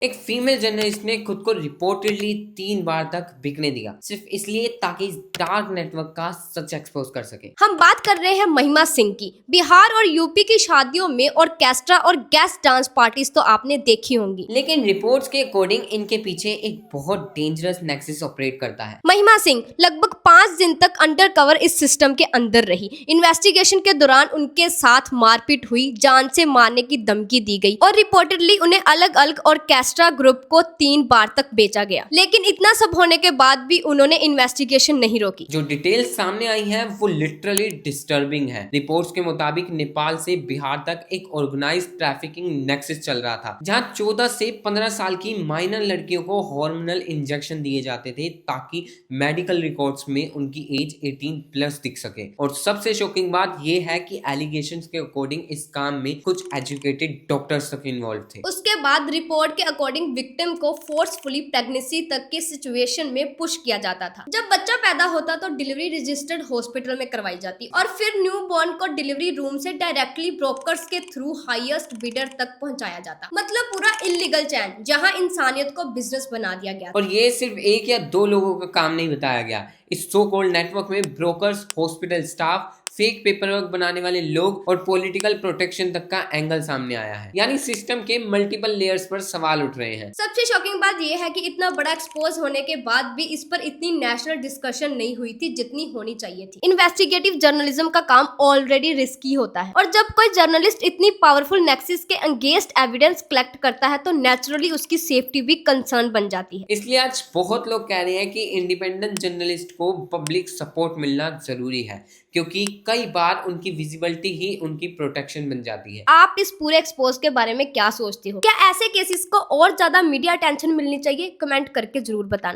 एक female journalist ने खुद को रिपोर्टेडली 3 बार तक बिकने दिया, सिर्फ इसलिए ताकि इस डार्क नेटवर्क का सच एक्सपोज कर सके। हम बात कर रहे हैं महिमा सिंह की। बिहार और यूपी की शादियों में ऑर्केस्ट्रा और गेस्ट डांस पार्टीज तो आपने देखी होंगी, लेकिन रिपोर्ट्स के अकॉर्डिंग इनके पीछे एक बहुत डेंजरस नेक्सस ऑपरेट करता है। महिमा सिंह लगभग 5 दिन तक अंडरकवर इस सिस्टम के अंदर रही। इन्वेस्टिगेशन के दौरान उनके साथ मारपीट हुई, जान से मारने की धमकी दी गई और रिपोर्टेडली उन्हें अलग अलग ऑर्केस्ट्रा ग्रुप को 3 बार तक बेचा गया। लेकिन इतना सब होने के बाद भी उन्होंने इन्वेस्टिगेशन नहीं रोकी। जो डिटेल्स सामने आई हैं वो लिटरली डिस्टर्बिंग है। रिपोर्ट्स के मुताबिक नेपाल से बिहार तक एक ऑर्गेनाइज्ड ट्रैफिकिंग नेक्सस चल रहा था, जहां 14 से 15 साल की माइनर लड़कियों को हार्मोनल इंजेक्शन दिए जाते थे ताकि मेडिकल रिकॉर्ड्स में उनकी एज 18 प्लस दिख सके। और सबसे शॉकिंग बात यह है कि एलिगेशंस के अकॉर्डिंग इस काम में कुछ एजुकेटेड डॉक्टर्स तक इन्वॉल्व थे। उसके बाद रिपोर्ट के अकॉर्डिंग विक्टिम को फोर्सफुली प्रेगनेंसी तक की सिचुएशन में पुश किया जाता था। जब बच्चा पैदा होता तो डिलीवरी रजिस्टर्ड हॉस्पिटल में करवाई जाती और फिर न्यूबॉर्न को डिलीवरी रूम से डायरेक्टली ब्रोकर्स के थ्रू हाईएस्ट बिडर तक पहुंचाया जाता। मतलब पूरा इलीगल चैन, जहां इंसानियत को बिजनेस बना दिया गया। और ये सिर्फ 1 या 2 लोगों का काम नहीं बताया गया। इस सो कॉल्ड नेटवर्क में brokers, hospital staff, fake paperwork बनाने वाले लोग और पॉलिटिकल प्रोटेक्शन तक का एंगल सामने आया है। यानी सिस्टम के मल्टीपल लेयर्स पर सवाल उठ रहे हैं। सबसे शॉकिंग बात यह है कि इतना बड़ा एक्सपोज होने के बाद भी इस पर इतनी नेशनल डिस्कशन नहीं हुई थी जितनी होनी चाहिए थी। इन्वेस्टिगेटिव जर्नलिज्म का काम ऑलरेडी रिस्की होता है और जब कोई जर्नलिस्ट इतनी पावरफुल नेक्सस के अगेंस्ट एविडेंस कलेक्ट करता है तो नेचुरली उसकी सेफ्टी भी कंसर्न बन जाती है। इसलिए आज बहुत लोग कह रहे हैं कि इंडिपेंडेंट जर्नलिस्ट को पब्लिक सपोर्ट मिलना जरूरी है, क्योंकि कई बार उनकी विजिबिलिटी ही उनकी प्रोटेक्शन बन जाती है। आप इस पूरे एक्सपोज के बारे में क्या सोचते हो? क्या ऐसे केसेस को और ज्यादा मीडिया अटेंशन मिलनी चाहिए? कमेंट करके जरूर बताना।